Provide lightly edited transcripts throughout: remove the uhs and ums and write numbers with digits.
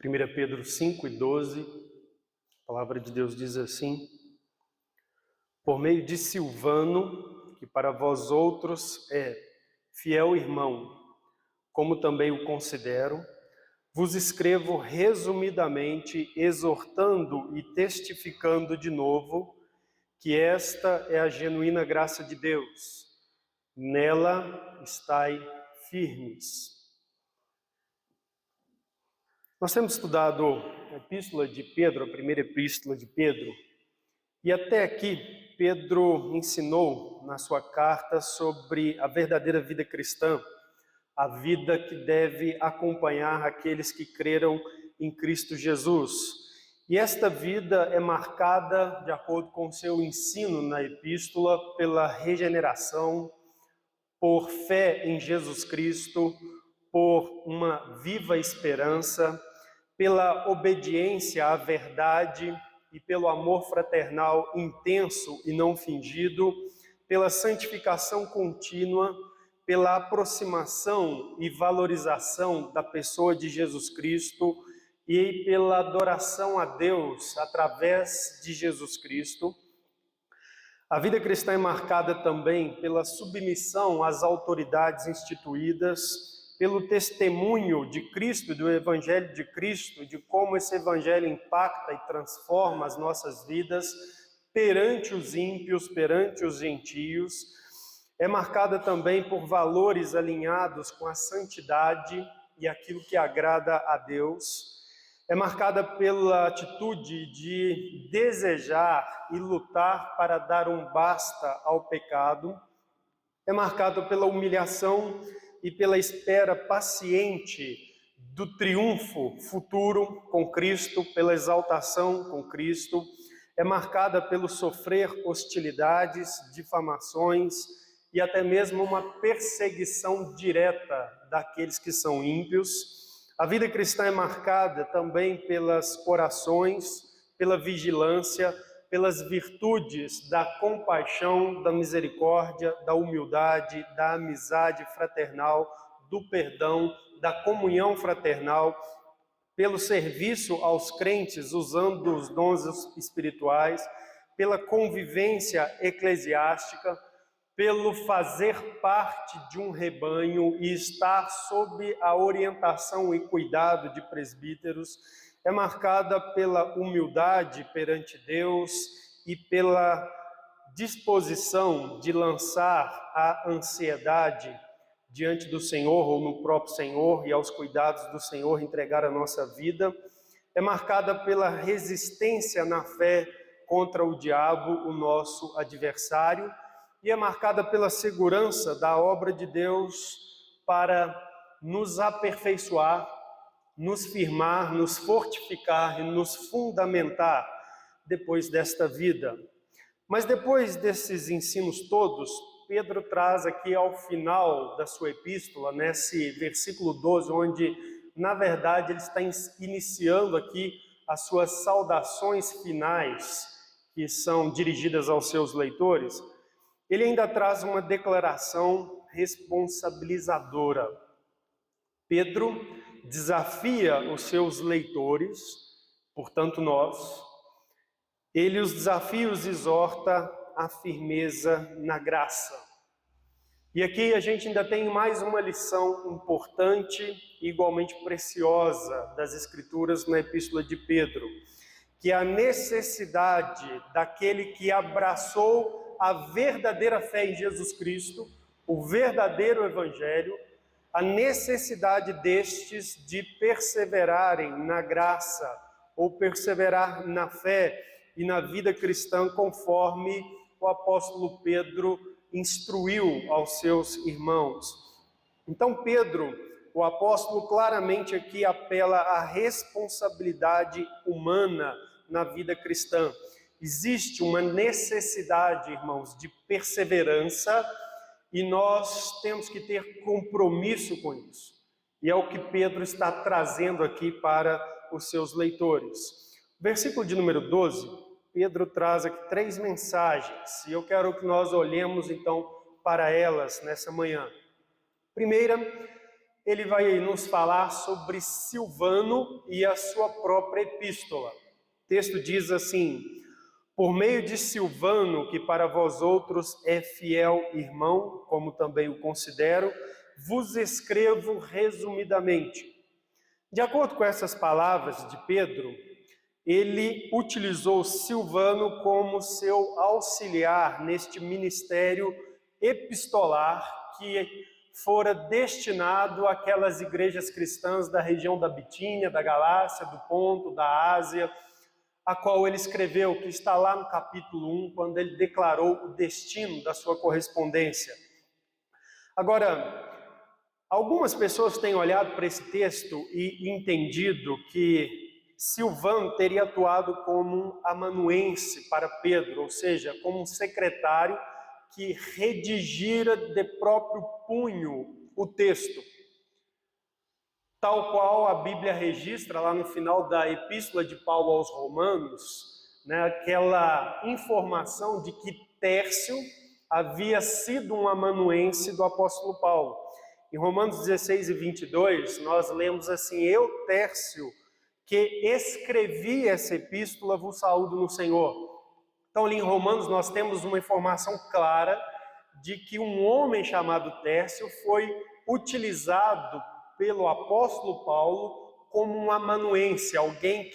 1 Pedro 5:12, a palavra de Deus diz assim: por meio de Silvano, que para vós outros é fiel irmão, como também o considero, vos escrevo resumidamente, exortando e testificando de novo que esta é a genuína graça de Deus. Nela estai firmes. Nós temos estudado a epístola de Pedro, a primeira epístola de Pedro, e até aqui Pedro ensinou na sua carta sobre a verdadeira vida cristã, a vida que deve acompanhar aqueles que creram em Cristo Jesus. E esta vida é marcada, de acordo com o seu ensino na epístola, pela regeneração, por fé em Jesus Cristo, por uma viva esperança, pela obediência à verdade e pelo amor fraternal intenso e não fingido, pela santificação contínua, pela aproximação e valorização da pessoa de Jesus Cristo e pela adoração a Deus através de Jesus Cristo. A vida cristã é marcada também pela submissão às autoridades instituídas, pelo testemunho de Cristo, do Evangelho de Cristo, de como esse Evangelho impacta e transforma as nossas vidas perante os ímpios, perante os gentios. É marcada também por valores alinhados com a santidade e aquilo que agrada a Deus. É marcada pela atitude de desejar e lutar para dar um basta ao pecado. É marcada pela humilhação e pela espera paciente do triunfo futuro com Cristo, pela exaltação com Cristo. É marcada pelo sofrer hostilidades, difamações e até mesmo uma perseguição direta daqueles que são ímpios. A vida cristã é marcada também pelas orações, pela vigilância, pelas virtudes da compaixão, da misericórdia, da humildade, da amizade fraternal, do perdão, da comunhão fraternal, pelo serviço aos crentes usando os dons espirituais, pela convivência eclesiástica, pelo fazer parte de um rebanho e estar sob a orientação e cuidado de presbíteros. É marcada pela humildade perante Deus e pela disposição de lançar a ansiedade diante do Senhor ou no próprio Senhor e aos cuidados do Senhor entregar a nossa vida. É marcada pela resistência na fé contra o diabo, o nosso adversário, e é marcada pela segurança da obra de Deus para nos aperfeiçoar, nos firmar, nos fortificar e nos fundamentar depois desta vida. Mas depois desses ensinos todos, Pedro traz aqui ao final da sua epístola, nesse versículo 12, onde, na verdade, ele está iniciando aqui as suas saudações finais, que são dirigidas aos seus leitores. Ele ainda traz uma declaração responsabilizadora. Pedro desafia os seus leitores, portanto nós, ele os desafia e os exorta à firmeza na graça. E aqui a gente ainda tem mais uma lição importante e igualmente preciosa das Escrituras na Epístola de Pedro, que é a necessidade daquele que abraçou a verdadeira fé em Jesus Cristo, o verdadeiro Evangelho, a necessidade destes de perseverarem na graça, ou perseverar na fé e na vida cristã, conforme o apóstolo Pedro instruiu aos seus irmãos. Então Pedro, o apóstolo, claramente aqui apela à responsabilidade humana na vida cristã. Existe uma necessidade, irmãos, de perseverança, e nós temos que ter compromisso com isso. E é o que Pedro está trazendo aqui para os seus leitores. Versículo de número 12, Pedro traz aqui 3 mensagens, e eu quero que nós olhemos então para elas nessa manhã. Primeira, ele vai nos falar sobre Silvano e a sua própria epístola. O texto diz assim: por meio de Silvano, que para vós outros é fiel irmão, como também o considero, vos escrevo resumidamente. De acordo com essas palavras de Pedro, ele utilizou Silvano como seu auxiliar neste ministério epistolar que fora destinado àquelas igrejas cristãs da região da Bitínia, da Galácia, do Ponto, da Ásia, a qual ele escreveu, que está lá no capítulo 1, quando ele declarou o destino da sua correspondência. Agora, algumas pessoas têm olhado para esse texto e entendido que Silvano teria atuado como um amanuense para Pedro, ou seja, como um secretário que redigira de próprio punho o texto, tal qual a Bíblia registra lá no final da Epístola de Paulo aos Romanos, né, aquela informação de que Tércio havia sido um amanuense do apóstolo Paulo. Em Romanos 16 e 22, nós lemos assim: eu, Tércio, que escrevi essa epístola, vos saúdo no Senhor. Então, ali em Romanos, nós temos uma informação clara de que um homem chamado Tércio foi utilizado pelo apóstolo Paulo como um amanuense, alguém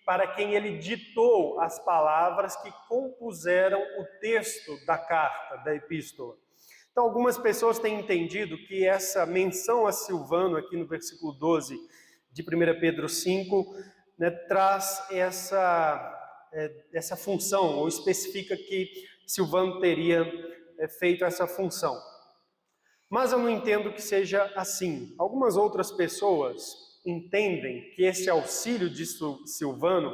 para quem ele ditou as palavras que compuseram o texto da carta, da epístola. Então, algumas pessoas têm entendido que essa menção a Silvano, aqui no versículo 12 de 1 Pedro 5, né, traz essa função, ou especifica que Silvano teria feito essa função. Mas eu não entendo que seja assim. Algumas outras pessoas entendem que esse auxílio de Silvano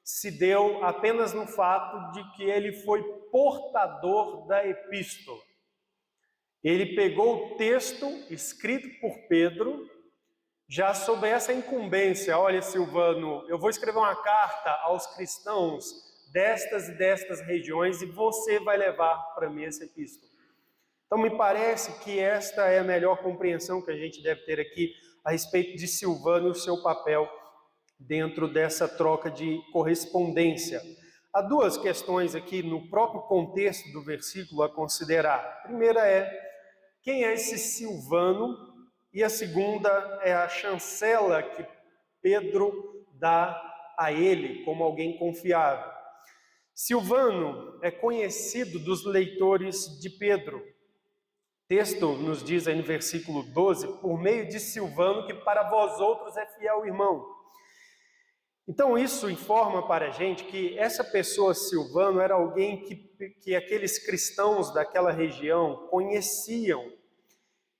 se deu apenas no fato de que ele foi portador da epístola. Ele pegou o texto escrito por Pedro, já sob essa incumbência: olha, Silvano, eu vou escrever uma carta aos cristãos destas e destas regiões e você vai levar para mim essa epístola. Então, me parece que esta é a melhor compreensão que a gente deve ter aqui a respeito de Silvano e o seu papel dentro dessa troca de correspondência. Há duas questões aqui no próprio contexto do versículo a considerar. A primeira é: quem é esse Silvano? E a segunda é a chancela que Pedro dá a ele como alguém confiável. Silvano é conhecido dos leitores de Pedro. O texto nos diz aí no versículo 12: por meio de Silvano, que para vós outros é fiel irmão. Então isso informa para a gente que essa pessoa, Silvano, era alguém que aqueles cristãos daquela região conheciam.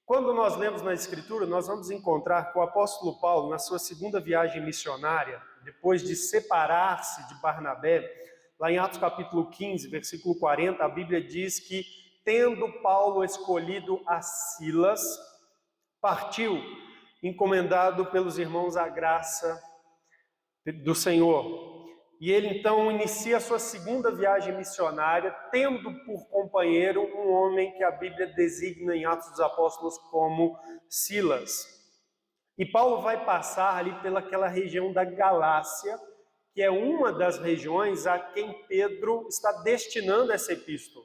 Quando nós lemos na Escritura, nós vamos encontrar que o apóstolo Paulo, na sua segunda viagem missionária, depois de separar-se de Barnabé, lá em Atos capítulo 15, versículo 40, a Bíblia diz que, tendo Paulo escolhido a Silas, partiu, encomendado pelos irmãos à graça do Senhor. E ele então inicia a sua segunda viagem missionária, tendo por companheiro um homem que a Bíblia designa em Atos dos Apóstolos como Silas. E Paulo vai passar ali pelaquela região da Galácia, que é uma das regiões a quem Pedro está destinando essa epístola.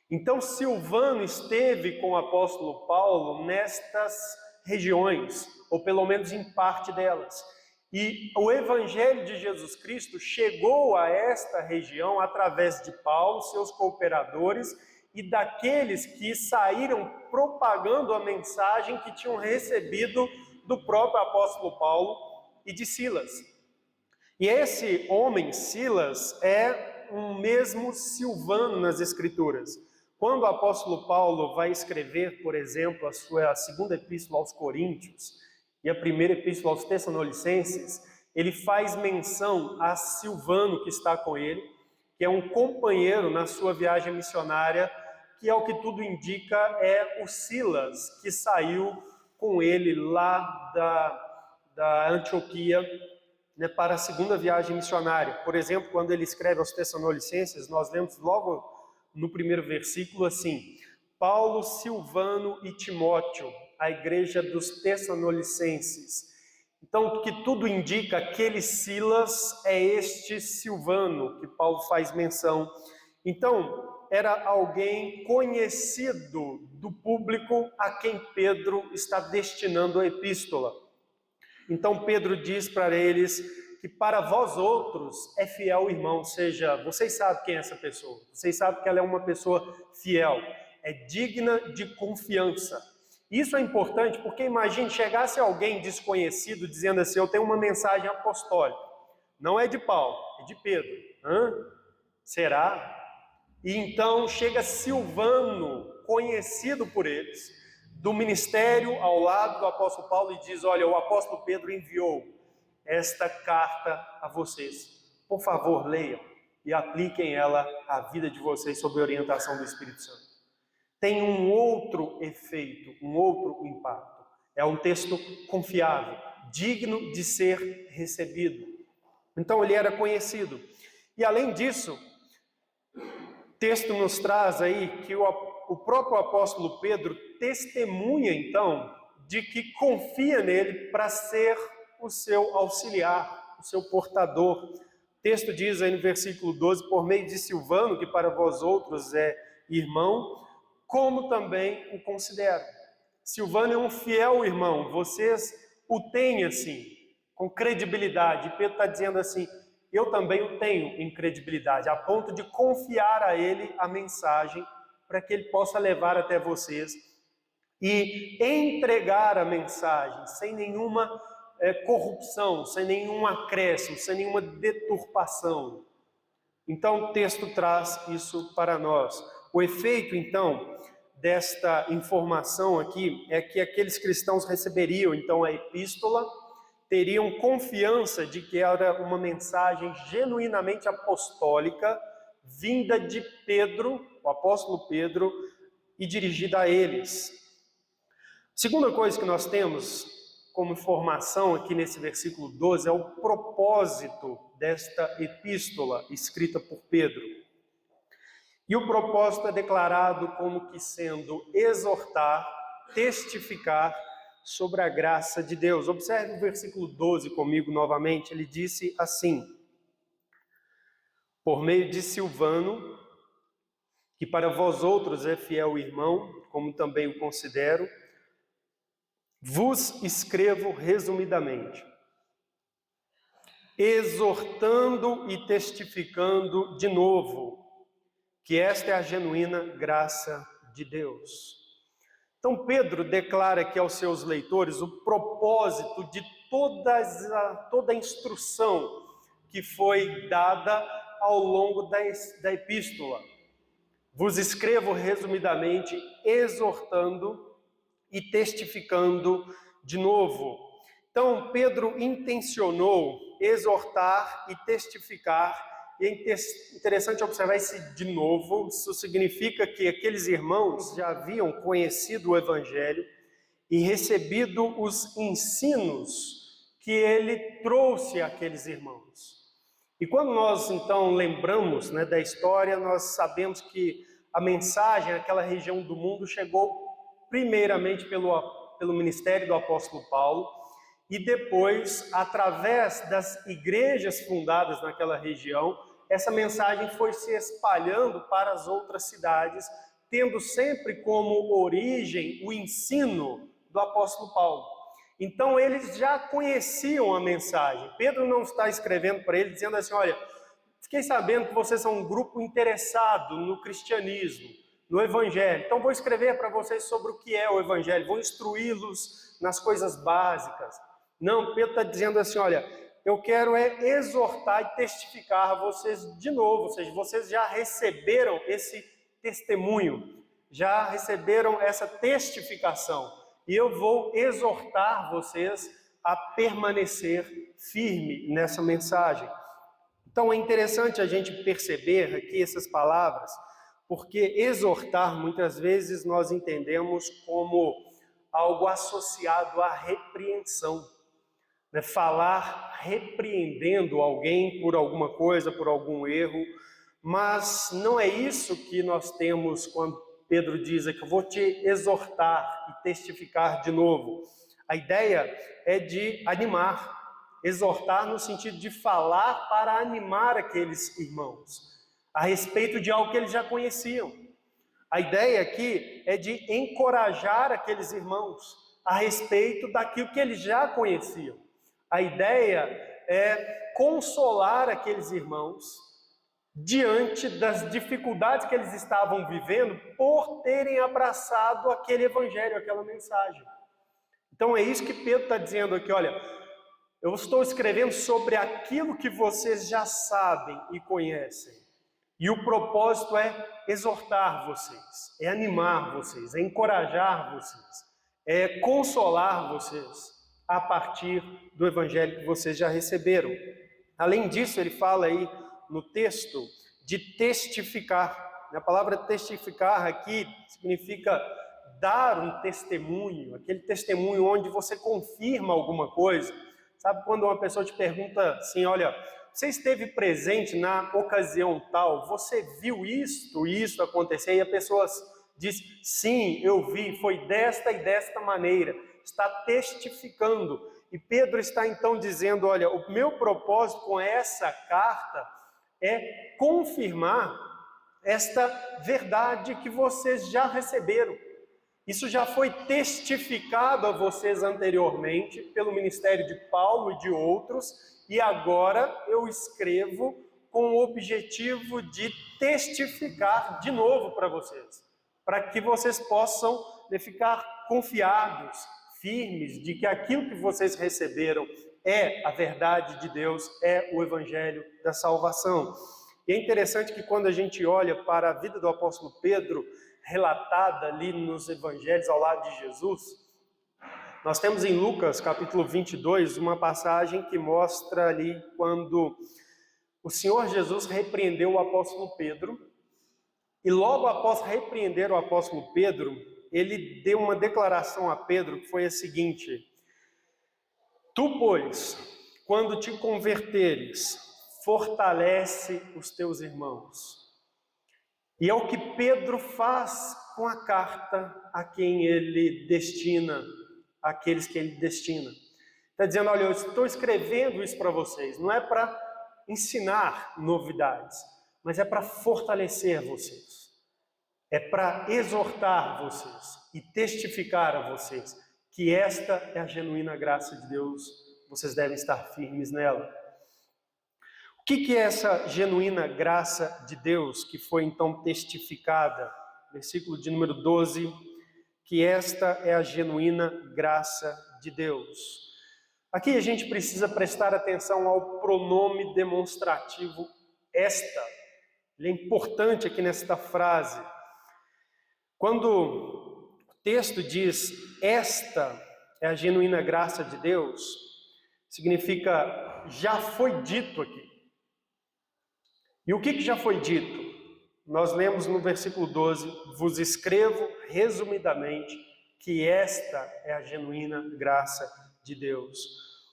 Então Silvano esteve com o apóstolo Paulo nestas regiões, ou pelo menos em parte delas. E o Evangelho de Jesus Cristo chegou a esta região através de Paulo, seus cooperadores e daqueles que saíram propagando a mensagem que tinham recebido do próprio apóstolo Paulo e de Silas. E esse homem, Silas, é um mesmo Silvano nas Escrituras. Quando o apóstolo Paulo vai escrever, por exemplo, a sua segunda epístola aos Coríntios, e a primeira epístola aos Tessalonicenses, ele faz menção a Silvano, que está com ele, que é um companheiro na sua viagem missionária, que ao que tudo indica é o Silas, que saiu com ele lá da Antioquia, né, para a segunda viagem missionária. Por exemplo, quando ele escreve aos Tessalonicenses, nós lemos logo no primeiro versículo assim: Paulo, Silvano e Timóteo, à igreja dos Tessalonicenses. Então, o que tudo indica, aquele Silas é este Silvano, que Paulo faz menção. Então, era alguém conhecido do público a quem Pedro está destinando a epístola. Então, Pedro diz para eles que para vós outros é fiel irmão, ou seja, vocês sabem quem é essa pessoa, vocês sabem que ela é uma pessoa fiel, é digna de confiança. Isso é importante porque imagine, chegasse alguém desconhecido dizendo assim, eu tenho uma mensagem apostólica, não é de Paulo, é de Pedro. Será? E então chega Silvano, conhecido por eles, do ministério ao lado do apóstolo Paulo e diz, olha, o apóstolo Pedro enviou esta carta a vocês. Por favor, leiam e apliquem ela à vida de vocês sob a orientação do Espírito Santo. Tem um outro efeito, um outro impacto. É um texto confiável, digno de ser recebido. Então ele era conhecido. E além disso, o texto nos traz aí que o próprio apóstolo Pedro testemunha então de que confia nele para ser o seu auxiliar, o seu portador. O texto diz aí no versículo 12, por meio de Silvano, que para vós outros é irmão, como também o considero. Silvano é um fiel irmão, vocês o têm assim, com credibilidade. E Pedro está dizendo assim, eu também o tenho em credibilidade, a ponto de confiar a ele a mensagem, para que ele possa levar até vocês e entregar a mensagem sem nenhuma corrupção, sem nenhum acréscimo, sem nenhuma deturpação. Então o texto traz isso para nós. O efeito, então, desta informação aqui é que aqueles cristãos receberiam, então, a epístola, teriam confiança de que era uma mensagem genuinamente apostólica, vinda de Pedro, o apóstolo Pedro, e dirigida a eles. Segunda coisa que nós temos como informação aqui nesse versículo 12 é o propósito desta epístola escrita por Pedro. E o propósito é declarado como que sendo exortar, testificar sobre a graça de Deus. Observe o versículo 12 comigo novamente, ele disse assim, por meio de Silvano, que para vós outros é fiel irmão, como também o considero, vos escrevo resumidamente, exortando e testificando de novo, que esta é a genuína graça de Deus. Então Pedro declara aqui aos seus leitores o propósito de toda a instrução que foi dada ao longo da epístola. Vos escrevo resumidamente, exortando e testificando de novo. Então Pedro intencionou exortar e testificar. E é interessante observar esse de novo. Isso significa que aqueles irmãos já haviam conhecido o Evangelho e recebido os ensinos que ele trouxe àqueles irmãos. E quando nós então lembramos da história, nós sabemos que a mensagem naquela região do mundo chegou primeiramente pelo ministério do apóstolo Paulo e depois, através das igrejas fundadas naquela região, essa mensagem foi se espalhando para as outras cidades, tendo sempre como origem o ensino do apóstolo Paulo. Então eles já conheciam a mensagem. Pedro não está escrevendo para eles dizendo assim, olha, fiquei sabendo que vocês são um grupo interessado no cristianismo, no Evangelho. Então vou escrever para vocês sobre o que é o Evangelho, vou instruí-los nas coisas básicas. Não, Pedro está dizendo assim, olha, eu quero exortar e testificar a vocês de novo, ou seja, vocês já receberam esse testemunho, já receberam essa testificação, e eu vou exortar vocês a permanecer firme nessa mensagem. Então é interessante a gente perceber aqui essas palavras, porque exortar, muitas vezes, nós entendemos como algo associado à repreensão. Falar repreendendo alguém por alguma coisa, por algum erro, mas não é isso que nós temos quando Pedro diz aqui: eu vou te exortar e testificar de novo. A ideia é de animar, exortar no sentido de falar para animar aqueles irmãos a respeito de algo que eles já conheciam. A ideia aqui é de encorajar aqueles irmãos a respeito daquilo que eles já conheciam. A ideia é consolar aqueles irmãos diante das dificuldades que eles estavam vivendo por terem abraçado aquele evangelho, aquela mensagem. Então é isso que Pedro está dizendo aqui: olha, eu estou escrevendo sobre aquilo que vocês já sabem e conhecem. E o propósito é exortar vocês, é animar vocês, é encorajar vocês, é consolar vocês a partir do evangelho que vocês já receberam. Além disso, ele fala aí no texto de testificar. A palavra testificar aqui significa dar um testemunho, aquele testemunho onde você confirma alguma coisa. Sabe quando uma pessoa te pergunta assim: olha, você esteve presente na ocasião tal, você viu isso acontecer? E a pessoa diz: sim, eu vi, foi desta e desta maneira. Está testificando. E Pedro está então dizendo: olha, o meu propósito com essa carta é confirmar esta verdade que vocês já receberam. Isso já foi testificado a vocês anteriormente pelo ministério de Paulo e de outros, e agora eu escrevo com o objetivo de testificar de novo para vocês, para que vocês possam ficar confiados, firmes, de que aquilo que vocês receberam é a verdade de Deus, é o evangelho da salvação. E é interessante que quando a gente olha para a vida do apóstolo Pedro, relatada ali nos evangelhos ao lado de Jesus, nós temos em Lucas capítulo 22 uma passagem que mostra ali quando o Senhor Jesus repreendeu o apóstolo Pedro, e logo após repreender o apóstolo Pedro, ele deu uma declaração a Pedro que foi a seguinte: tu, pois, quando te converteres, fortalece os teus irmãos. E é o que Pedro faz com a carta a quem ele destina, aqueles que ele destina. Está dizendo: olha, eu estou escrevendo isso para vocês, não é para ensinar novidades, mas é para fortalecer vocês, é para exortar vocês e testificar a vocês que esta é a genuína graça de Deus, vocês devem estar firmes nela. O que é essa genuína graça de Deus que foi então testificada? Versículo de número 12, que esta é a genuína graça de Deus. Aqui a gente precisa prestar atenção ao pronome demonstrativo esta. Ele é importante aqui nesta frase. Quando o texto diz esta é a genuína graça de Deus, significa já foi dito aqui. E o que já foi dito? Nós lemos no versículo 12: vos escrevo resumidamente que esta é a genuína graça de Deus.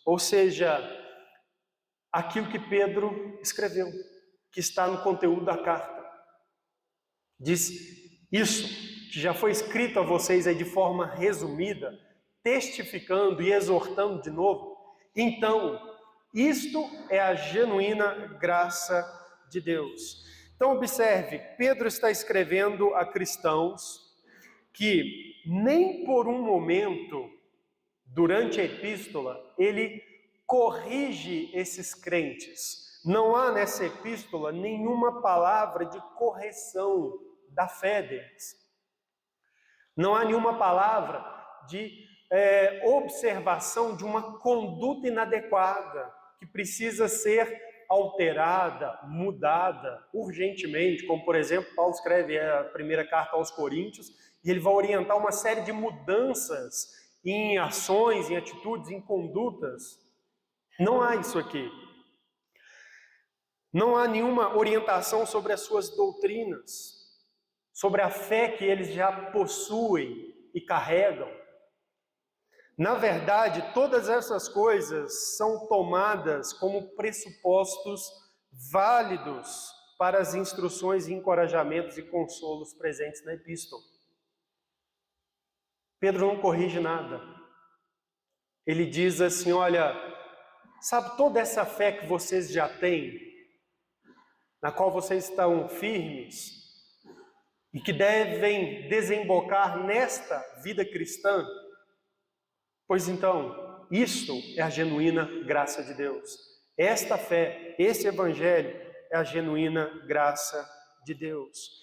Ou seja, aquilo que Pedro escreveu, que está no conteúdo da carta. Diz isso, que já foi escrito a vocês aí de forma resumida, testificando e exortando de novo. Então, isto é a genuína graça de Deus. Então observe, Pedro está escrevendo a cristãos que nem por um momento durante a epístola ele corrige esses crentes. Não há nessa epístola nenhuma palavra de correção da fé deles. Não há nenhuma palavra de observação de uma conduta inadequada que precisa ser alterada, mudada urgentemente, como por exemplo Paulo escreve a primeira carta aos Coríntios, e ele vai orientar uma série de mudanças em ações, em atitudes, em condutas. Não há isso aqui. Não há nenhuma orientação sobre as suas doutrinas, sobre a fé que eles já possuem e carregam. Na verdade, todas essas coisas são tomadas como pressupostos válidos para as instruções, encorajamentos e consolos presentes na epístola. Pedro não corrige nada. Ele diz assim, olha, sabe toda essa fé que vocês já têm, na qual vocês estão firmes, e que devem desembocar nesta vida cristã? Pois então, isto é a genuína graça de Deus. Esta fé, esse evangelho é a genuína graça de Deus.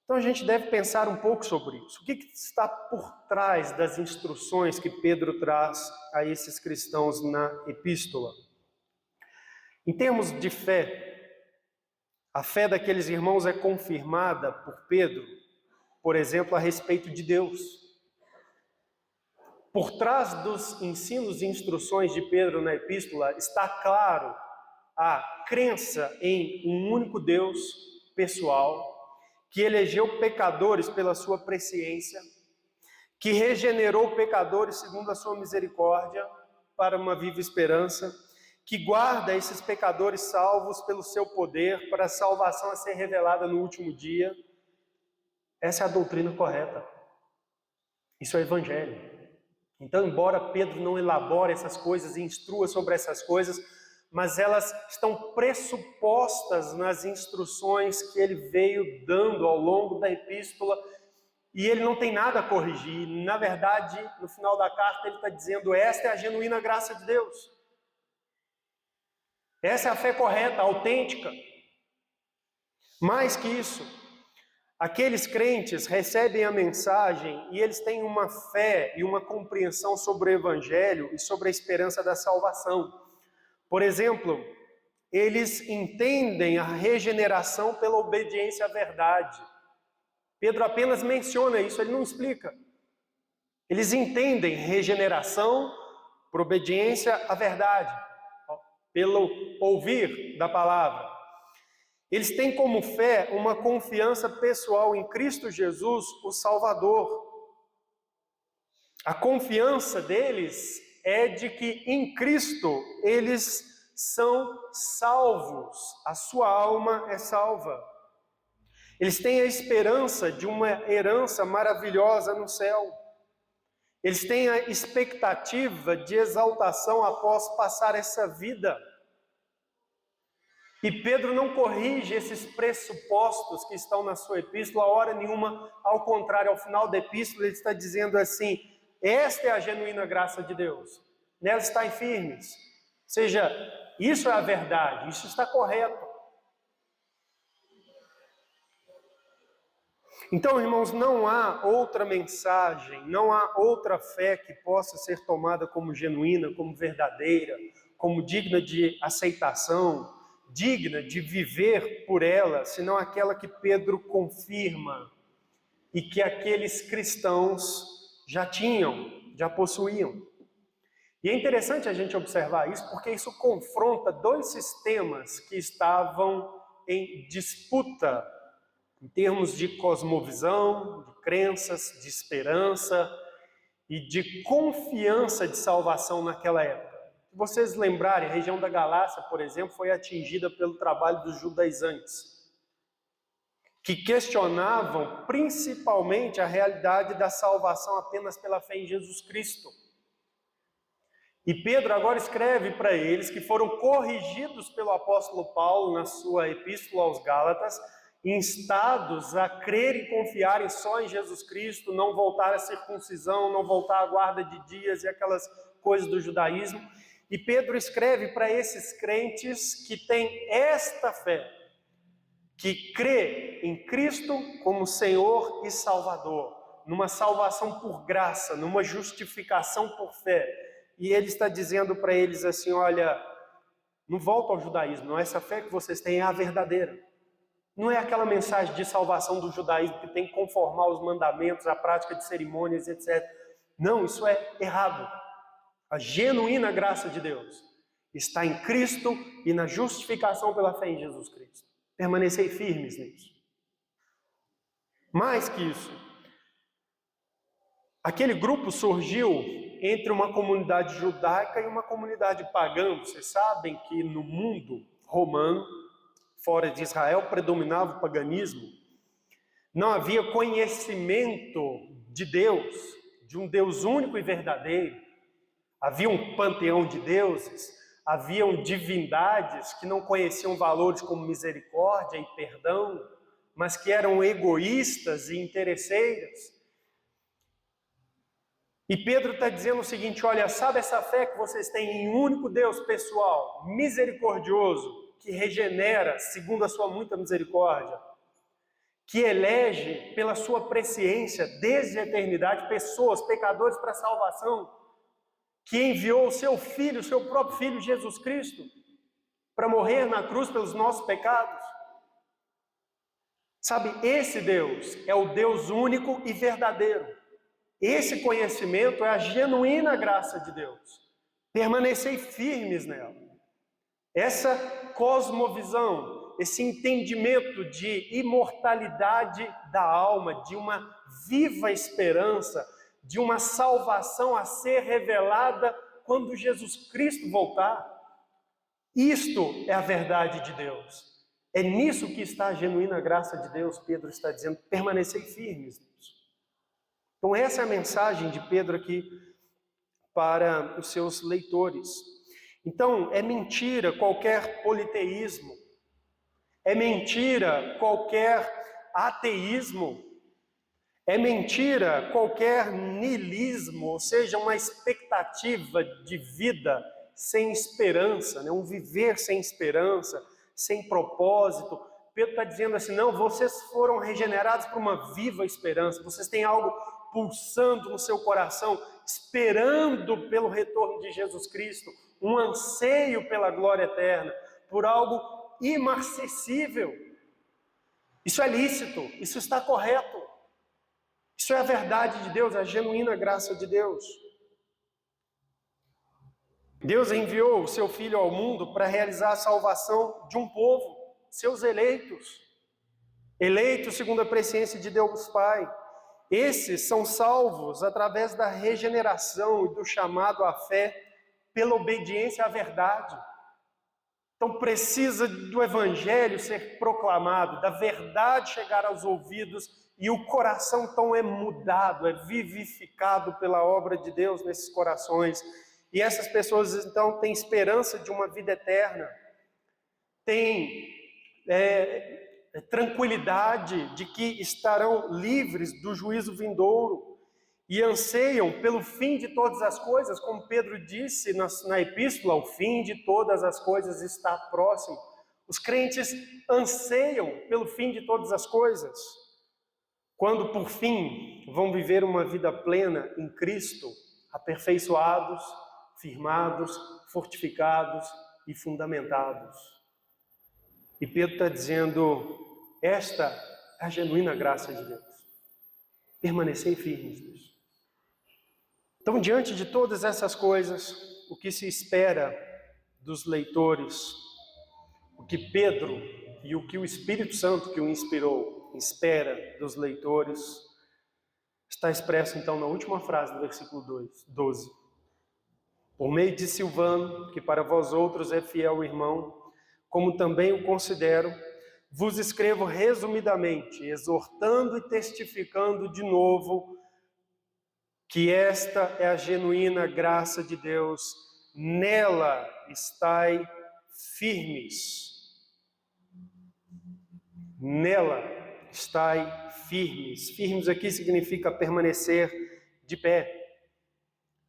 Então a gente deve pensar um pouco sobre isso. O que está por trás das instruções que Pedro traz a esses cristãos na epístola? Em termos de fé, a fé daqueles irmãos é confirmada por Pedro, por exemplo, a respeito de Deus. Por trás dos ensinos e instruções de Pedro na epístola está claro a crença em um único Deus pessoal, que elegeu pecadores pela sua presciência, que regenerou pecadores segundo a sua misericórdia para uma viva esperança, que guarda esses pecadores salvos pelo seu poder para a salvação a ser revelada no último dia. Essa é a doutrina correta. Isso é o evangelho. Então, embora Pedro não elabore essas coisas e instrua sobre essas coisas, mas elas estão pressupostas nas instruções que ele veio dando ao longo da epístola, e ele não tem nada a corrigir. Na verdade, no final da carta ele está dizendo, esta é a genuína graça de Deus. Essa é a fé correta, autêntica. Mais que isso, aqueles crentes recebem a mensagem e eles têm uma fé e uma compreensão sobre o evangelho e sobre a esperança da salvação. Por exemplo, eles entendem a regeneração pela obediência à verdade. Pedro apenas menciona isso, ele não explica. Eles entendem regeneração por obediência à verdade, pelo ouvir da palavra. Eles têm como fé uma confiança pessoal em Cristo Jesus, o Salvador. A confiança deles é de que em Cristo eles são salvos, a sua alma é salva. Eles têm a esperança de uma herança maravilhosa no céu. Eles têm a expectativa de exaltação após passar essa vida. E Pedro não corrige esses pressupostos que estão na sua epístola, hora nenhuma, ao contrário, ao final da epístola ele está dizendo assim, esta é a genuína graça de Deus, nela estáis firmes. Ou seja, isso é a verdade, isso está correto. Então, irmãos, não há outra mensagem, não há outra fé que possa ser tomada como genuína, como verdadeira, como digna de aceitação, digna de viver por ela, senão aquela que Pedro confirma e que aqueles cristãos já tinham, já possuíam. E é interessante a gente observar isso, porque isso confronta dois sistemas que estavam em disputa em termos de cosmovisão, de crenças, de esperança e de confiança de salvação naquela época. Se vocês lembrarem, a região da Galácia, por exemplo, foi atingida pelo trabalho dos judaizantes, que questionavam principalmente a realidade da salvação apenas pela fé em Jesus Cristo. E Pedro agora escreve para eles, que foram corrigidos pelo apóstolo Paulo na sua epístola aos Gálatas, instados a crer e confiarem só em Jesus Cristo, não voltar à circuncisão, não voltar à guarda de dias e aquelas coisas do judaísmo. E Pedro escreve para esses crentes que têm esta fé, que crê em Cristo como Senhor e Salvador, numa salvação por graça, numa justificação por fé. E ele está dizendo para eles assim, olha, não volta ao judaísmo, não, essa fé que vocês têm é a verdadeira. Não é aquela mensagem de salvação do judaísmo que tem que conformar os mandamentos, a prática de cerimônias, etc. Não, isso é errado. A genuína graça de Deus está em Cristo e na justificação pela fé em Jesus Cristo. Permanecei firmes nisso. Mais que isso, aquele grupo surgiu entre uma comunidade judaica e uma comunidade pagã. Vocês sabem que no mundo romano, fora de Israel predominava o paganismo, não havia conhecimento de Deus, de um Deus único e verdadeiro. Havia um panteão de deuses, haviam divindades que não conheciam valores como misericórdia e perdão, mas que eram egoístas e interesseiras. E Pedro está dizendo o seguinte: olha, sabe essa fé que vocês têm em um único Deus pessoal, misericordioso, que regenera segundo a sua muita misericórdia, que elege pela sua presciência desde a eternidade pessoas, pecadores para a salvação, que enviou o seu Filho, o seu próprio Filho Jesus Cristo, para morrer na cruz pelos nossos pecados. Sabe, esse Deus é o Deus único e verdadeiro. Esse conhecimento é a genuína graça de Deus. Permanecei firmes nela. Essa cosmovisão, esse entendimento de imortalidade da alma, de uma viva esperança, de uma salvação a ser revelada quando Jesus Cristo voltar. Isto é a verdade de Deus. É nisso que está a genuína graça de Deus. Pedro está dizendo: permanecei firmes nisso. Então essa é a mensagem de Pedro aqui para os seus leitores. Então é mentira qualquer politeísmo, é mentira qualquer ateísmo, é mentira qualquer niilismo, ou seja, uma expectativa de vida sem esperança, né? Um viver sem esperança, sem propósito. Pedro está dizendo assim: não, vocês foram regenerados por uma viva esperança, vocês têm algo pulsando no seu coração, esperando pelo retorno de Jesus Cristo, um anseio pela glória eterna, por algo imarcessível. Isso é lícito, isso está correto. Isso é a verdade de Deus, a genuína graça de Deus. Deus enviou o seu Filho ao mundo para realizar a salvação de um povo, seus eleitos. Eleitos segundo a presciência de Deus Pai. Esses são salvos através da regeneração e do chamado à fé pela obediência à verdade. Então precisa do Evangelho ser proclamado, da verdade chegar aos ouvidos, e o coração então é mudado, é vivificado pela obra de Deus nesses corações. E essas pessoas então têm esperança de uma vida eterna, têm tranquilidade de que estarão livres do juízo vindouro e anseiam pelo fim de todas as coisas, como Pedro disse na epístola: o fim de todas as coisas está próximo. Os crentes anseiam pelo fim de todas as coisas, quando por fim vão viver uma vida plena em Cristo, aperfeiçoados, firmados, fortificados e fundamentados. E Pedro está dizendo: esta é a genuína graça de Deus. Permanecei firmes nisso. Então, diante de todas essas coisas, o que se espera dos leitores, o que Pedro e o que o Espírito Santo que o inspirou espera dos leitores, está expresso então na última frase do versículo 12. Por meio de Silvano, que para vós outros é fiel irmão, como também o considero, vos escrevo resumidamente, exortando e testificando de novo que esta é a genuína graça de Deus, nela estai firmes. Nela estai firmes. Firmes aqui significa permanecer de pé.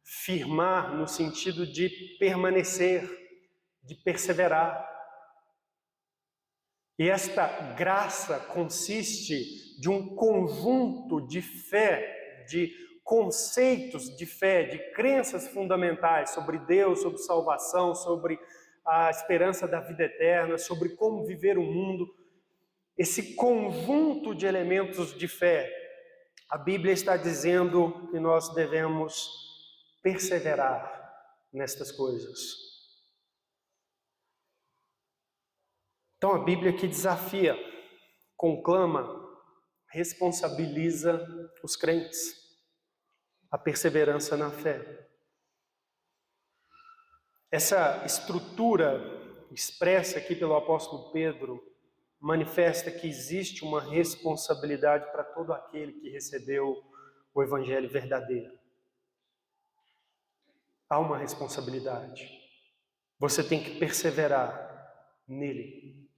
Firmar no sentido de permanecer, de perseverar. E esta graça consiste de um conjunto de fé, de conceitos de fé, de crenças fundamentais sobre Deus, sobre salvação, sobre a esperança da vida eterna, sobre como viver o mundo. Esse conjunto de elementos de fé, a Bíblia está dizendo que nós devemos perseverar nestas coisas. Então a Bíblia que desafia, conclama, responsabiliza os crentes, a perseverança na fé. Essa estrutura expressa aqui pelo apóstolo Pedro manifesta que existe uma responsabilidade para todo aquele que recebeu o Evangelho verdadeiro. Há uma responsabilidade. Você tem que perseverar nele.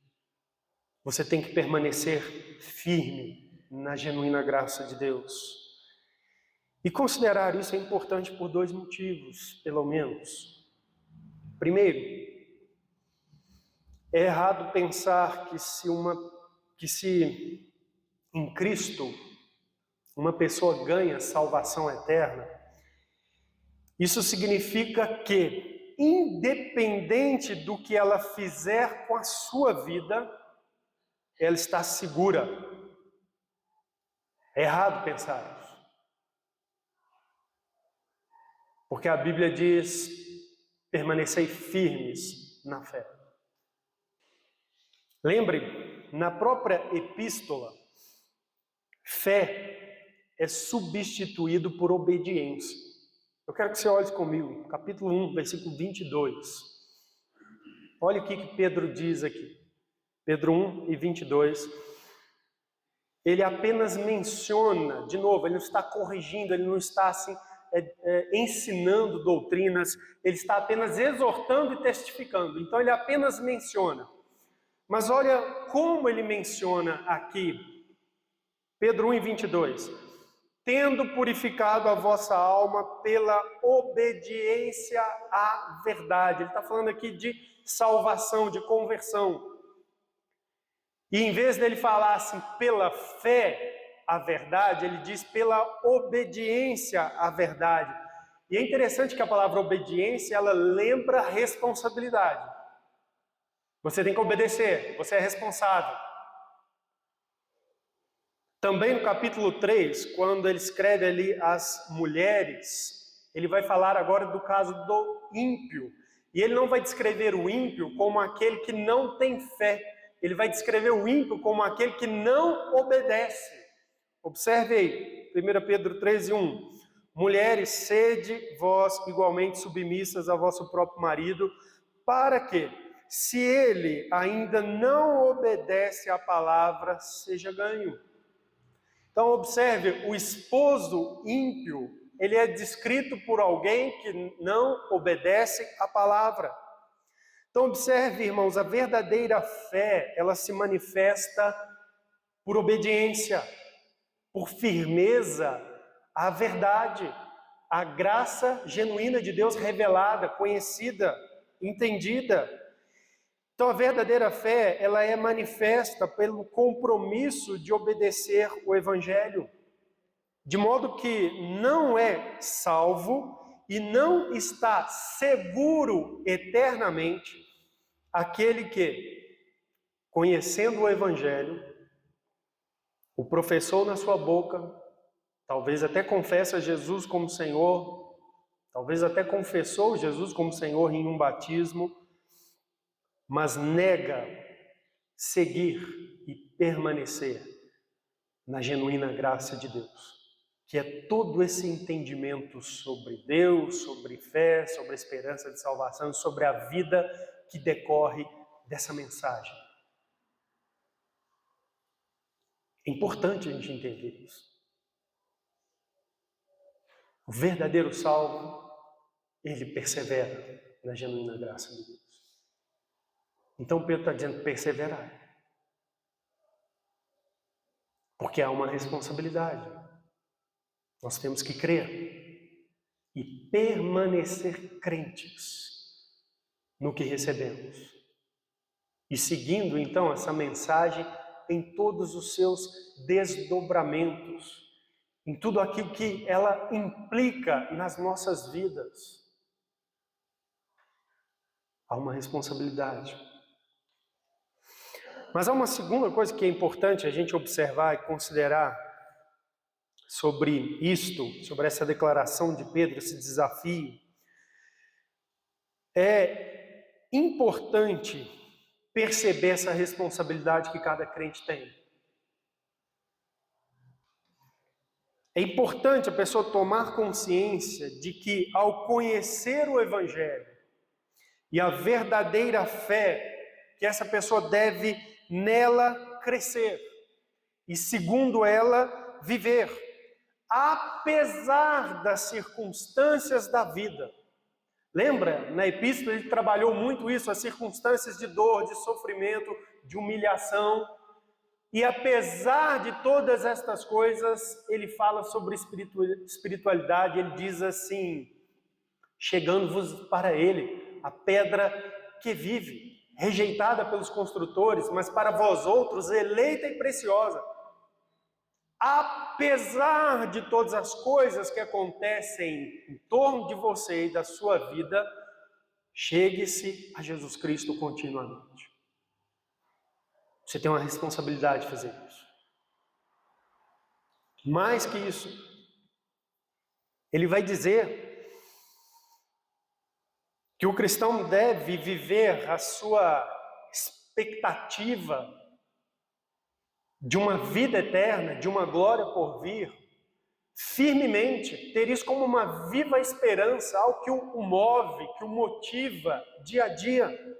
Você tem que permanecer firme na genuína graça de Deus. E considerar isso é importante por 2 motivos, pelo menos. Primeiro, é errado pensar que se em Cristo uma pessoa ganha salvação eterna, isso significa que, independente do que ela fizer com a sua vida, ela está segura. É errado pensar isso. Porque a Bíblia diz: permanecei firmes na fé. Lembre, na própria epístola, fé é substituído por obediência. Eu quero que você olhe comigo, capítulo 1, versículo 22. Olha o que Pedro diz aqui. Pedro 1 e 22. Ele apenas menciona, de novo, ele não está corrigindo, ele não está assim, ensinando doutrinas, ele está apenas exortando e testificando. Então ele apenas menciona. Mas olha como ele menciona aqui, Pedro 1 e 22. Tendo purificado a vossa alma pela obediência à verdade. Ele está falando aqui de salvação, de conversão. E em vez dele falar assim, pela fé à verdade, ele diz pela obediência à verdade. E é interessante que a palavra obediência, ela lembra responsabilidade. Você tem que obedecer, você é responsável. Também no capítulo 3, quando ele escreve ali as mulheres, ele vai falar agora do caso do ímpio. E ele não vai descrever o ímpio como aquele que não tem fé. Ele vai descrever o ímpio como aquele que não obedece. Observe aí, 1 Pedro 3:1. Mulheres, sede vós igualmente submissas a vosso próprio marido, para que, se ele ainda não obedece à palavra, seja ganho. Então observe, o esposo ímpio, ele é descrito por alguém que não obedece à palavra. Então observe, irmãos, a verdadeira fé, ela se manifesta por obediência, por firmeza à verdade, à graça genuína de Deus revelada, conhecida, entendida. Então a verdadeira fé, ela é manifesta pelo compromisso de obedecer o Evangelho, de modo que não é salvo e não está seguro eternamente aquele que, conhecendo o Evangelho, o professou na sua boca, talvez até confessa Jesus como Senhor, talvez até confessou Jesus como Senhor em um batismo, mas nega seguir e permanecer na genuína graça de Deus, que é todo esse entendimento sobre Deus, sobre fé, sobre a esperança de salvação, sobre a vida que decorre dessa mensagem. É importante a gente entender isso. O verdadeiro salvo, ele persevera na genuína graça de Deus. Então Pedro está dizendo perseverar. Porque há uma responsabilidade. Nós temos que crer e permanecer crentes no que recebemos. E seguindo então essa mensagem em todos os seus desdobramentos, em tudo aquilo que ela implica nas nossas vidas. Há uma responsabilidade. Mas há uma segunda coisa que é importante a gente observar e considerar sobre isto, sobre essa declaração de Pedro, esse desafio. É importante perceber essa responsabilidade que cada crente tem. É importante a pessoa tomar consciência de que, ao conhecer o Evangelho e a verdadeira fé que essa pessoa deve nela crescer e, segundo ela, viver, apesar das circunstâncias da vida. Lembra? Na epístola ele trabalhou muito isso, as circunstâncias de dor, de sofrimento, de humilhação. E apesar de todas estas coisas, ele fala sobre espiritualidade, ele diz assim: chegando-vos para ele, a pedra que vive, rejeitada pelos construtores, mas para vós outros, eleita e preciosa. Apesar de todas as coisas que acontecem em torno de você e da sua vida, chegue-se a Jesus Cristo continuamente. Você tem uma responsabilidade de fazer isso. Mais que isso, ele vai dizer que o cristão deve viver a sua expectativa de uma vida eterna, de uma glória por vir, firmemente, ter isso como uma viva esperança, algo que o move, que o motiva dia a dia.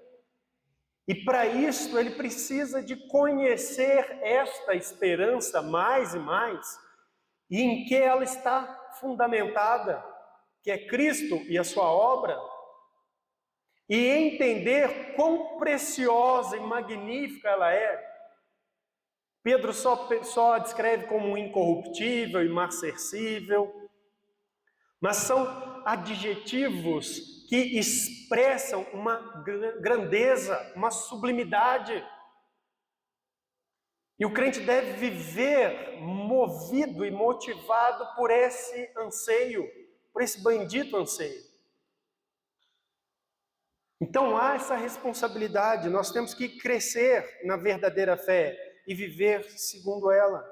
E para isso ele precisa de conhecer esta esperança mais e mais, e em que ela está fundamentada, que é Cristo e a sua obra, e entender quão preciosa e magnífica ela é. Pedro só a descreve como incorruptível, imarcessível, mas são adjetivos que expressam uma grandeza, uma sublimidade. E o crente deve viver movido e motivado por esse anseio, por esse bendito anseio. Então há essa responsabilidade, nós temos que crescer na verdadeira fé e viver segundo ela.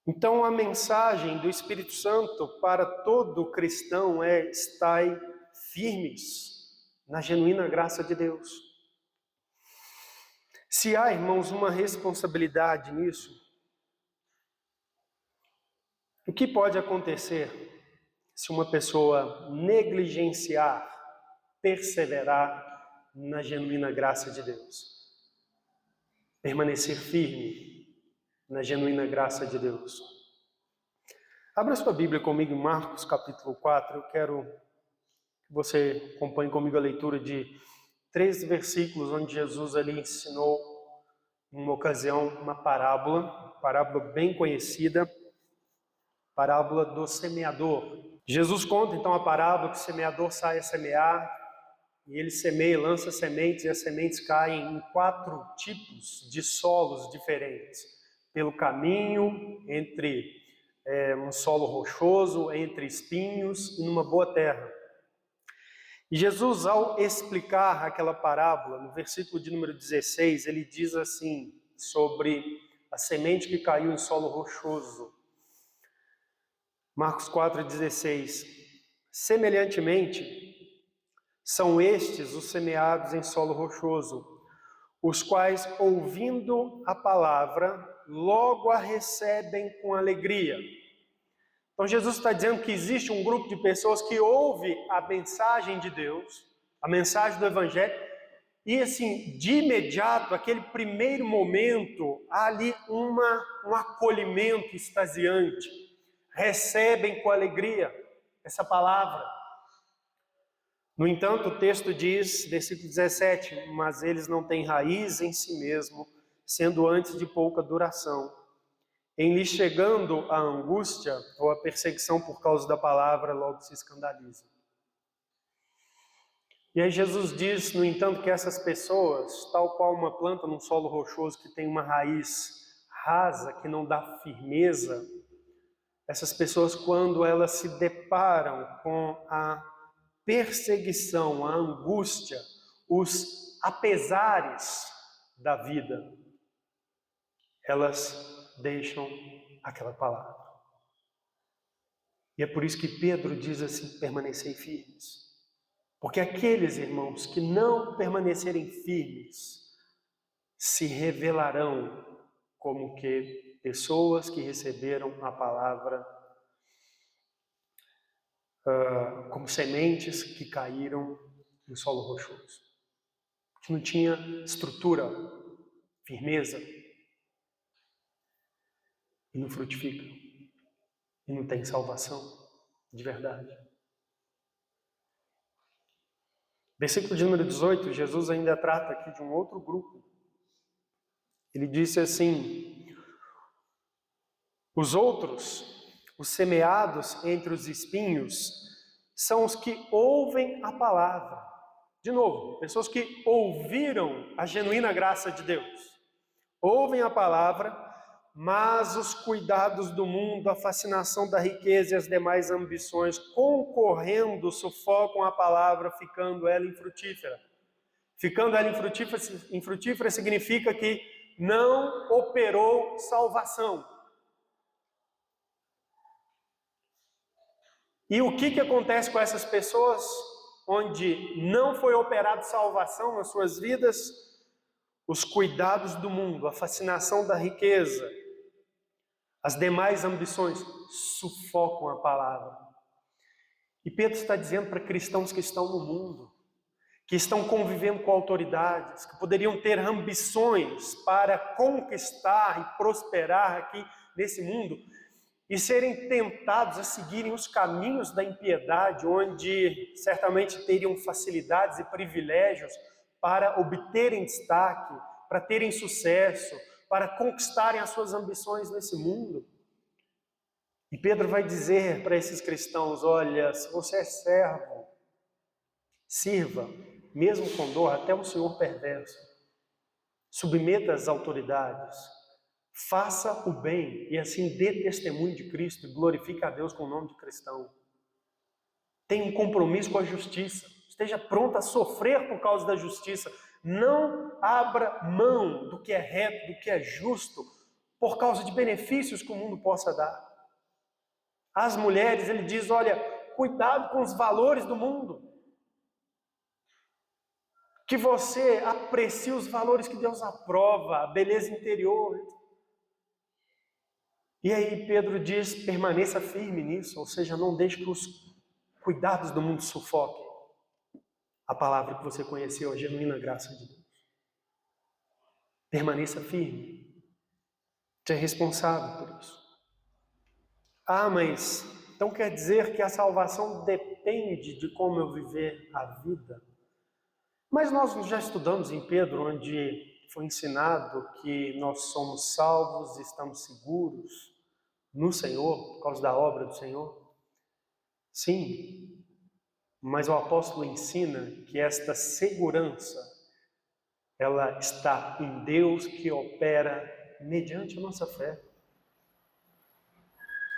Então a mensagem do Espírito Santo para todo cristão é: estai firmes na genuína graça de Deus. Se há, irmãos, uma responsabilidade nisso, o que pode acontecer se uma pessoa negligenciar, perseverar na genuína graça de Deus? Permanecer firme na genuína graça de Deus. Abra sua Bíblia comigo em Marcos capítulo 4. Eu quero que você acompanhe comigo a leitura de 3 versículos onde Jesus ali ensinou, em uma ocasião, uma parábola bem conhecida, parábola do semeador. Jesus conta então a parábola que o semeador sai a semear, e ele semeia, lança sementes, e as sementes caem em 4 tipos de solos diferentes. Pelo caminho, entre um solo rochoso, entre espinhos e numa boa terra. E Jesus, ao explicar aquela parábola, no versículo de número 16, ele diz assim, sobre a semente que caiu em solo rochoso. Marcos 4,16. Semelhantemente, são estes os semeados em solo rochoso, os quais, ouvindo a palavra, logo a recebem com alegria. Então Jesus está dizendo que existe um grupo de pessoas que ouve a mensagem de Deus, a mensagem do Evangelho, e assim, de imediato, aquele primeiro momento, há ali um acolhimento extasiante. Recebem com alegria essa palavra. No entanto, o texto diz, versículo 17, mas eles não têm raiz em si mesmo, sendo antes de pouca duração. Em lhes chegando a angústia ou a perseguição por causa da palavra, logo se escandalizam. E aí Jesus diz, no entanto, que essas pessoas, tal qual uma planta num solo rochoso que tem uma raiz rasa, que não dá firmeza, essas pessoas, quando elas se deparam com a perseguição, a angústia, os apesares da vida, elas deixam aquela palavra. E é por isso que Pedro diz assim: permanecei firmes. Porque aqueles irmãos que não permanecerem firmes se revelarão como que pessoas que receberam a palavra como sementes que caíram no solo rochoso, que não tinha estrutura, firmeza, e não frutifica, e não tem salvação de verdade. Versículo de número 18, Jesus ainda trata aqui de um outro grupo. Ele disse assim: os outros, os semeados entre os espinhos, são os que ouvem a palavra. De novo, pessoas que ouviram a genuína graça de Deus. Ouvem a palavra, mas os cuidados do mundo, a fascinação da riqueza e as demais ambições, concorrendo, sufocam a palavra, ficando ela infrutífera. Ficando ela infrutífera significa que não operou salvação. E o que acontece com essas pessoas onde não foi operada salvação nas suas vidas? Os cuidados do mundo, a fascinação da riqueza, as demais ambições sufocam a palavra. E Pedro está dizendo para cristãos que estão no mundo, que estão convivendo com autoridades, que poderiam ter ambições para conquistar e prosperar aqui nesse mundo, e serem tentados a seguirem os caminhos da impiedade, onde certamente teriam facilidades e privilégios para obterem destaque, para terem sucesso, para conquistarem as suas ambições nesse mundo. E Pedro vai dizer para esses cristãos: olha, se você é servo, sirva, mesmo com dor, até o senhor perverso. Submeta às autoridades, faça o bem e assim dê testemunho de Cristo e glorifique a Deus com o nome de cristão. Tenha um compromisso com a justiça, esteja pronto a sofrer por causa da justiça. Não abra mão do que é reto, do que é justo, por causa de benefícios que o mundo possa dar. Às mulheres ele diz: olha, cuidado com os valores do mundo. Que você aprecie os valores que Deus aprova, a beleza interior. E aí Pedro diz: permaneça firme nisso, ou seja, não deixe que os cuidados do mundo sufoquem a palavra que você conheceu, a genuína graça de Deus. Permaneça firme. Você é responsável por isso. Ah, mas então quer dizer que a salvação depende de como eu viver a vida? Mas nós já estudamos em Pedro, onde foi ensinado que nós somos salvos e estamos seguros no Senhor, por causa da obra do Senhor. Sim, mas o apóstolo ensina que esta segurança, ela está em Deus, que opera mediante a nossa fé,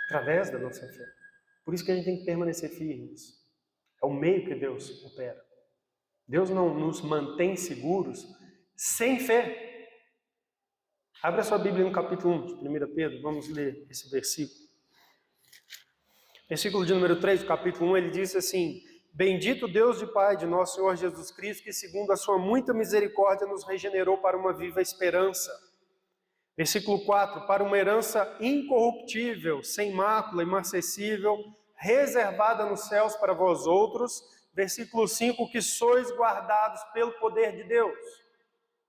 através da nossa fé. Por isso que a gente tem que permanecer firmes. É o meio que Deus opera. Deus não nos mantém seguros sem fé. Abra sua Bíblia no capítulo 1 de 1 Pedro, vamos ler esse versículo. Versículo de número 3 do capítulo 1, ele diz assim: bendito Deus e Pai de nosso Senhor Jesus Cristo, que segundo a sua muita misericórdia nos regenerou para uma viva esperança. Versículo 4, para uma herança incorruptível, sem mácula, imarcessível, reservada nos céus para vós outros. Versículo 5, que sois guardados pelo poder de Deus.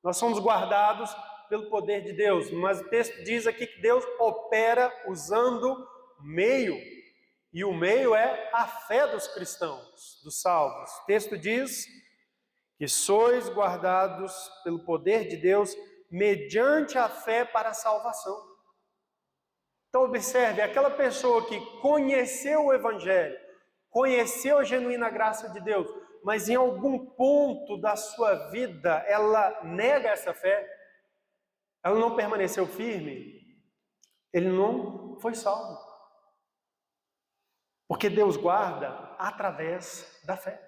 Nós somos guardados pelo poder de Deus, mas o texto diz aqui que Deus opera usando meio, e o meio é a fé dos cristãos, dos salvos. O texto diz que sois guardados pelo poder de Deus mediante a fé para a salvação. Então observe, aquela pessoa que conheceu o Evangelho, conheceu a genuína graça de Deus, mas em algum ponto da sua vida ela nega essa fé, ela não permaneceu firme, ele não foi salvo. Porque Deus guarda através da fé,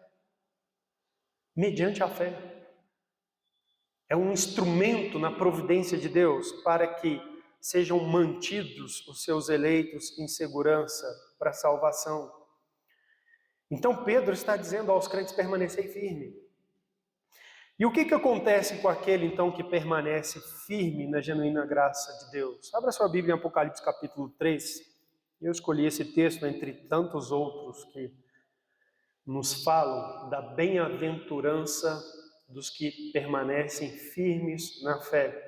mediante a fé. É um instrumento na providência de Deus para que sejam mantidos os seus eleitos em segurança para a salvação. Então Pedro está dizendo aos crentes: permanecer firme. E o que acontece com aquele então que permanece firme na genuína graça de Deus? Abra sua Bíblia em Apocalipse capítulo 3. Eu escolhi esse texto entre tantos outros que nos falam da bem-aventurança dos que permanecem firmes na fé.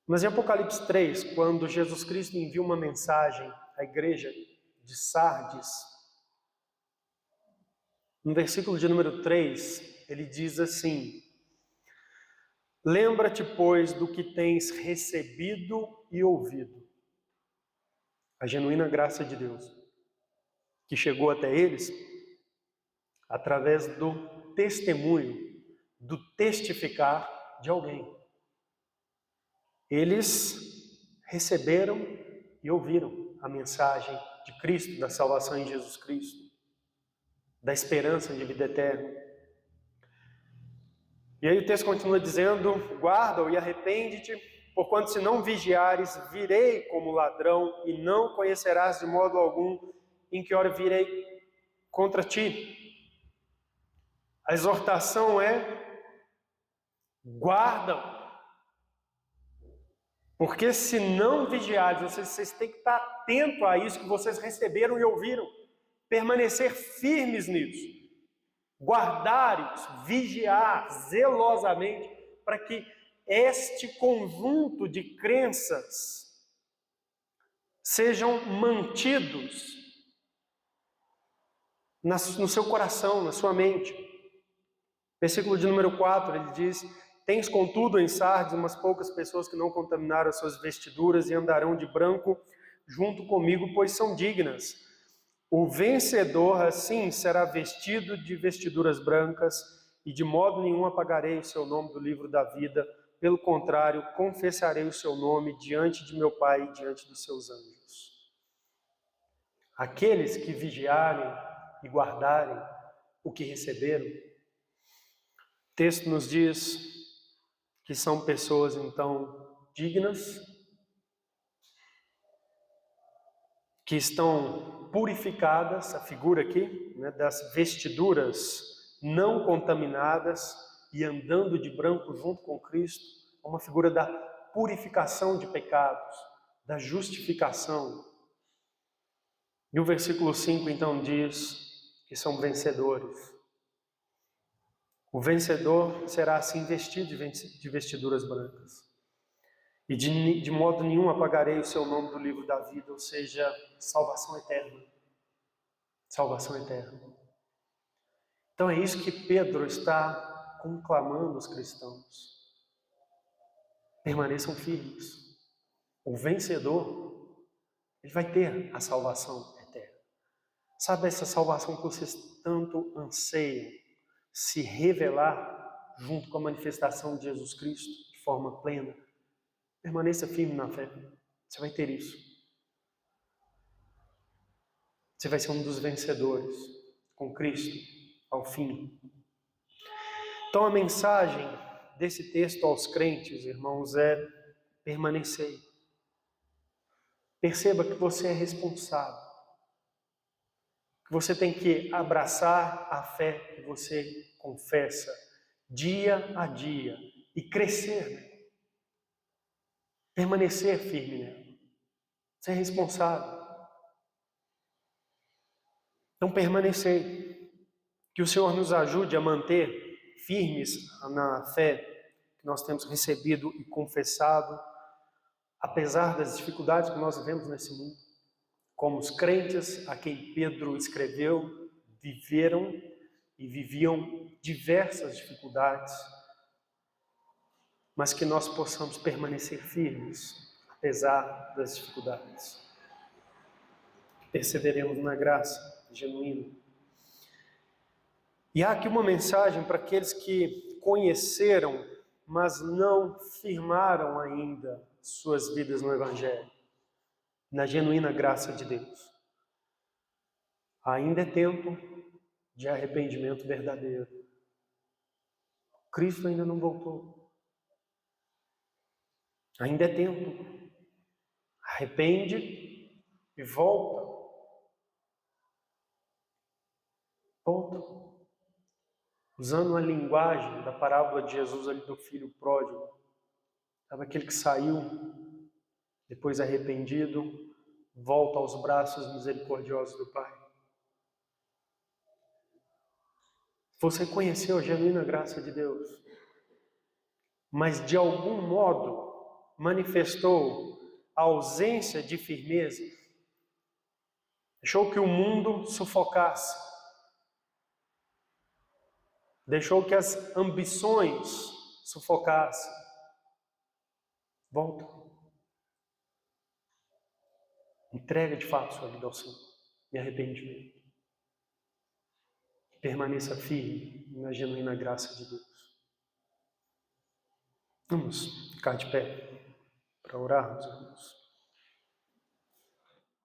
Mas em Apocalipse 3, quando Jesus Cristo envia uma mensagem à igreja de Sardes, no versículo de número 3, ele diz assim: lembra-te, pois, do que tens recebido e ouvido, a genuína graça de Deus, que chegou até eles através do testemunho, do testificar de alguém. Eles receberam e ouviram a mensagem de Cristo, da salvação em Jesus Cristo, da esperança de vida eterna. E aí o texto continua dizendo: guarda-o e arrepende-te, porquanto se não vigiares, virei como ladrão, e não conhecerás de modo algum em que hora virei contra ti. A exortação é: guarda-o. Porque se não vigiares, vocês têm que estar atento a isso que vocês receberam e ouviram. Permanecer firmes nisso. Guardar isso, vigiar zelosamente, para que este conjunto de crenças sejam mantidos no seu coração, na sua mente. Versículo de número 4, ele diz: tens contudo em Sardes umas poucas pessoas que não contaminaram as suas vestiduras e andarão de branco junto comigo, pois são dignas. O vencedor, assim, será vestido de vestiduras brancas, e de modo nenhum apagarei o seu nome do livro da vida. Pelo contrário, confessarei o seu nome diante de meu Pai e diante dos seus anjos. Aqueles que vigiarem e guardarem o que receberam, o texto nos diz que são pessoas, então, dignas, que estão purificadas, a figura aqui, né, das vestiduras não contaminadas e andando de branco junto com Cristo, é uma figura da purificação de pecados, da justificação. E o versículo 5 então diz que são vencedores. O vencedor será assim vestido de vestiduras brancas. E de modo nenhum apagarei o seu nome do livro da vida, ou seja, salvação eterna. Salvação eterna. Então é isso que Pedro está conclamando os cristãos. Permaneçam firmes. O vencedor, ele vai ter a salvação eterna. Sabe essa salvação que vocês tanto anseiam se revelar junto com a manifestação de Jesus Cristo de forma plena? Permaneça firme na fé. Você vai ter isso. Você vai ser um dos vencedores com Cristo ao fim. Então a mensagem desse texto aos crentes, irmãos, é: permanecer. Perceba que você é responsável. Que você tem que abraçar a fé que você confessa dia a dia e crescer, né? Permanecer firme nela. Você é responsável. Então permanecer. Que o Senhor nos ajude a manter firmes na fé que nós temos recebido e confessado, apesar das dificuldades que nós vivemos nesse mundo. Como os crentes a quem Pedro escreveu, viveram e viviam diversas dificuldades, mas que nós possamos permanecer firmes, apesar das dificuldades. Perseveremos na graça genuína. E há aqui uma mensagem para aqueles que conheceram, mas não firmaram ainda suas vidas no Evangelho, na genuína graça de Deus. Ainda é tempo de arrependimento verdadeiro. Cristo ainda não voltou. Ainda é tempo. Arrepende e volta. Volta. Usando a linguagem da parábola de Jesus ali do filho pródigo. Sabe aquele que saiu, depois arrependido, volta aos braços misericordiosos do Pai. Você conheceu a genuína graça de Deus, mas de algum modo manifestou a ausência de firmeza, deixou que o mundo sufocasse, deixou que as ambições sufocassem. Volta. Entrega de fato sua vida ao Senhor, em arrependimento. Permaneça firme na genuína graça de Deus. Vamos ficar de pé para orarmos, irmãos.